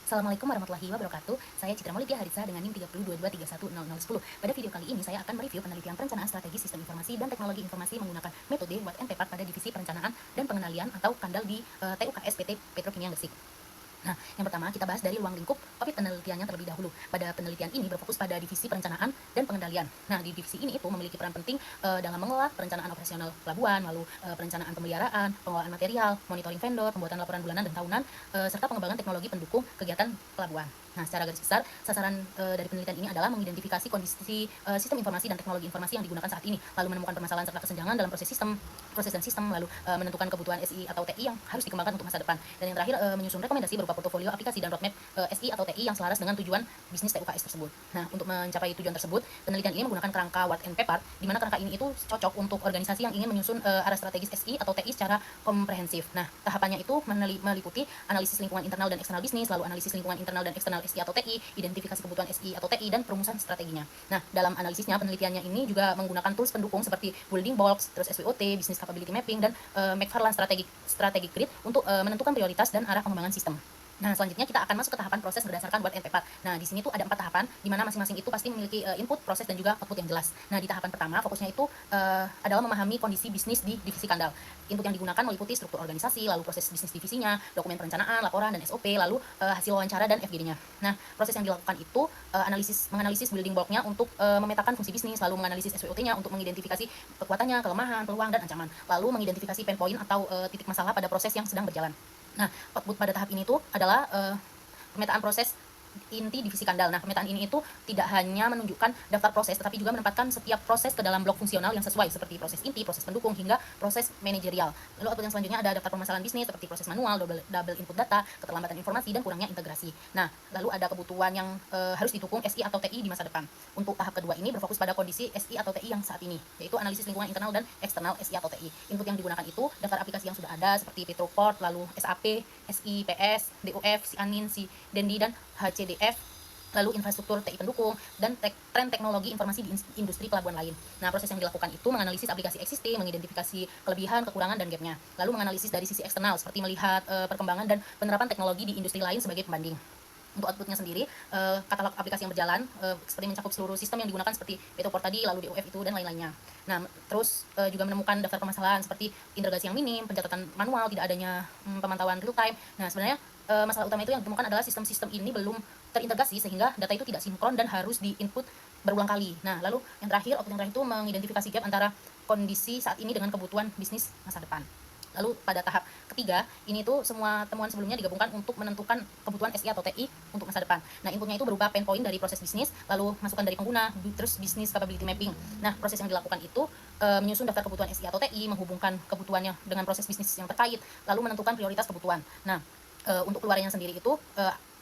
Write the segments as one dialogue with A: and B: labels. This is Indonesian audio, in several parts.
A: Assalamualaikum warahmatullahi wabarakatuh. Saya Citra Maulidya Harisa dengan NIM 3022310010. Pada video kali ini saya akan mereview penelitian perencanaan strategi sistem informasi dan teknologi informasi menggunakan metode Watt and Pepard pada divisi perencanaan dan pengendalian atau KANDAL di TUKS PT Petrokimia Gresik. Nah, yang pertama kita bahas dari ruang lingkup topik penelitiannya terlebih dahulu. Pada penelitian ini berfokus pada divisi perencanaan dan pengendalian. Nah, di divisi ini itu memiliki peran penting dalam mengelola perencanaan operasional pelabuhan, lalu perencanaan pemeliharaan, pengelolaan material, monitoring vendor, pembuatan laporan bulanan dan tahunan, serta pengembangan teknologi pendukung kegiatan pelabuhan. Nah, secara garis besar, sasaran dari penelitian ini adalah mengidentifikasi kondisi sistem informasi dan teknologi informasi yang digunakan saat ini, lalu menemukan permasalahan serta kesenjangan dalam proses dan sistem, lalu menentukan kebutuhan SI atau TI yang harus dikembangkan untuk masa depan. Dan yang terakhir, menyusun rekomendasi berupa portofolio aplikasi dan roadmap SI atau TI yang selaras dengan tujuan bisnis TUKS tersebut. Nah, untuk mencapai tujuan tersebut, penelitian ini menggunakan kerangka Watt and Pepard, di mana kerangka ini itu cocok untuk organisasi yang ingin menyusun arah strategis SI atau TI secara komprehensif. Nah, tahapannya itu meliputi analisis lingkungan internal dan eksternal bisnis, lalu analisis lingkungan internal dan eksternal SI atau TI, identifikasi kebutuhan SI atau TI, dan perumusan strateginya. Nah, dalam analisisnya, penelitiannya ini juga menggunakan tools pendukung seperti building blocks, terus SWOT, business capability mapping, dan McFarlane strategic grid untuk menentukan prioritas dan arah pengembangan sistem. Nah, selanjutnya kita akan masuk ke tahapan proses berdasarkan Watt and Pepard. Nah, di sini tuh ada 4 tahapan, di mana masing-masing itu pasti memiliki input, proses, dan juga output yang jelas. Nah, di tahapan pertama, fokusnya itu adalah memahami kondisi bisnis di divisi KANDAL. Input yang digunakan meliputi struktur organisasi, lalu proses bisnis divisinya, dokumen perencanaan, laporan, dan SOP, lalu hasil wawancara dan FGD-nya. Nah, proses yang dilakukan itu menganalisis building block-nya untuk memetakan fungsi bisnis, lalu menganalisis SWOT-nya untuk mengidentifikasi kekuatannya, kelemahan, peluang, dan ancaman, lalu mengidentifikasi pain point atau titik masalah pada proses yang sedang berjalan. Nah, output pada tahap ini tuh adalah pemetaan proses inti divisi KANDAL. Nah, pemetaan ini itu tidak hanya menunjukkan daftar proses, tetapi juga menempatkan setiap proses ke dalam blok fungsional yang sesuai, seperti proses inti, proses pendukung, hingga proses manajerial. Lalu output yang selanjutnya ada daftar permasalahan bisnis, seperti proses manual, double input data, keterlambatan informasi, dan kurangnya integrasi. Nah, lalu ada kebutuhan yang harus didukung SI atau TI di masa depan. Untuk tahap kedua ini berfokus pada kondisi SI atau TI yang saat ini, yaitu analisis lingkungan internal dan eksternal SI atau TI. Input yang digunakan itu daftar aplikasi yang sudah ada, seperti Petroport, lalu SAP, SI, PS, DOF, Sianin, Dendi, dan HCDF, lalu infrastruktur TI pendukung, dan tren teknologi informasi di industri pelabuhan lain. Nah, proses yang dilakukan itu menganalisis aplikasi existing, mengidentifikasi kelebihan, kekurangan, dan gapnya. Lalu menganalisis dari sisi eksternal, seperti melihat perkembangan dan penerapan teknologi di industri lain sebagai pembanding. Untuk outputnya sendiri, katalog aplikasi yang berjalan seperti mencakup seluruh sistem yang digunakan seperti Petroport tadi, lalu DOF itu, dan lain-lainnya. Nah, terus juga menemukan daftar permasalahan seperti integrasi yang minim, pencatatan manual, tidak adanya pemantauan real time. Nah, sebenarnya masalah utama itu yang ditemukan adalah sistem-sistem ini belum terintegrasi sehingga data itu tidak sinkron dan harus di-input berulang kali. Nah, lalu yang terakhir, output yang terakhir itu mengidentifikasi gap antara kondisi saat ini dengan kebutuhan bisnis masa depan. Lalu pada tahap ketiga, ini tuh semua temuan sebelumnya digabungkan untuk menentukan kebutuhan SI atau TI untuk masa depan. Nah, inputnya itu berupa pain point dari proses bisnis, lalu masukan dari pengguna, terus business capability mapping. Nah, proses yang dilakukan itu menyusun daftar kebutuhan SI atau TI, menghubungkan kebutuhannya dengan proses bisnis yang terkait, lalu menentukan prioritas kebutuhan. Nah, untuk keluarnya sendiri itu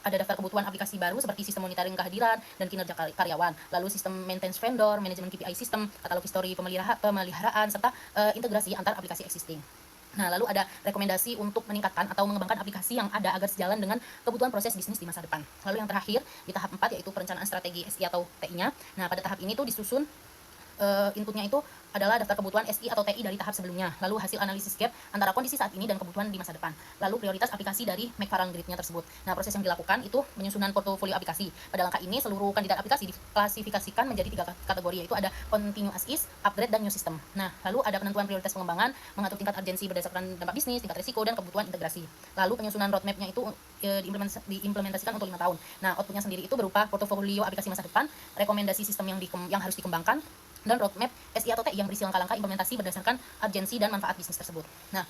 A: ada daftar kebutuhan aplikasi baru seperti sistem monitoring kehadiran dan kinerja karyawan, lalu sistem maintenance vendor, manajemen KPI system, katalog histori pemeliharaan, serta integrasi antar aplikasi existing. Nah, lalu ada rekomendasi untuk meningkatkan atau mengembangkan aplikasi yang ada agar sejalan dengan kebutuhan proses bisnis di masa depan. Lalu yang terakhir, di tahap 4 yaitu perencanaan strategi SI atau TI-nya. Nah, pada tahap ini tuh disusun inputnya itu adalah daftar kebutuhan SI atau TI dari tahap sebelumnya, lalu hasil analisis gap antara kondisi saat ini dan kebutuhan di masa depan, lalu prioritas aplikasi dari McFarlane Grid-nya tersebut. Nah, proses yang dilakukan itu penyusunan portofolio aplikasi. Pada langkah ini, seluruh kandidat aplikasi diklasifikasikan menjadi 3 kategori, yaitu ada continuous is, upgrade, dan new system. Nah, lalu ada penentuan prioritas pengembangan, mengatur tingkat urgensi berdasarkan dampak bisnis, tingkat risiko, dan kebutuhan integrasi. Lalu penyusunan roadmap-nya itu diimplementasikan untuk 5 tahun. Nah, outputnya sendiri itu berupa portofolio aplikasi masa depan, rekomendasi sistem yang harus dikembangkan, dan roadmap SI atau TI yang berisi langkah-langkah implementasi berdasarkan urgensi dan manfaat bisnis tersebut. Nah,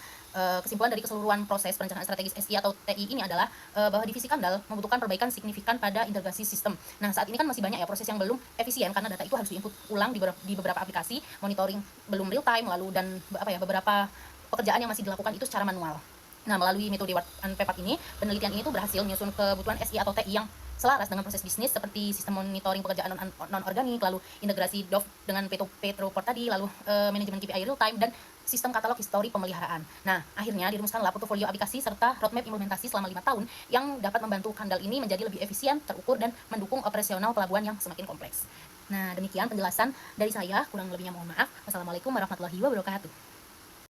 A: kesimpulan dari keseluruhan proses perencanaan strategis SI atau TI ini adalah bahwa divisi KANDAL membutuhkan perbaikan signifikan pada integrasi sistem. Nah, saat ini kan masih banyak ya proses yang belum efisien karena data itu harus diinput ulang di beberapa aplikasi, monitoring belum real time, lalu dan beberapa pekerjaan yang masih dilakukan itu secara manual. Nah, melalui metode Watt and Pepard ini, penelitian ini tuh berhasil menyusun kebutuhan SI atau TI yang selaras dengan proses bisnis seperti sistem monitoring pekerjaan non-organik, lalu integrasi DOF dengan Petroport tadi, lalu manajemen KPI real time, dan sistem katalog histori pemeliharaan. Nah, akhirnya dirumuskanlah portofolio aplikasi serta roadmap implementasi selama 5 tahun yang dapat membantu KANDAL ini menjadi lebih efisien, terukur, dan mendukung operasional pelabuhan yang semakin kompleks. Nah, demikian penjelasan dari saya, kurang lebihnya mohon maaf. Wassalamualaikum warahmatullahi wabarakatuh.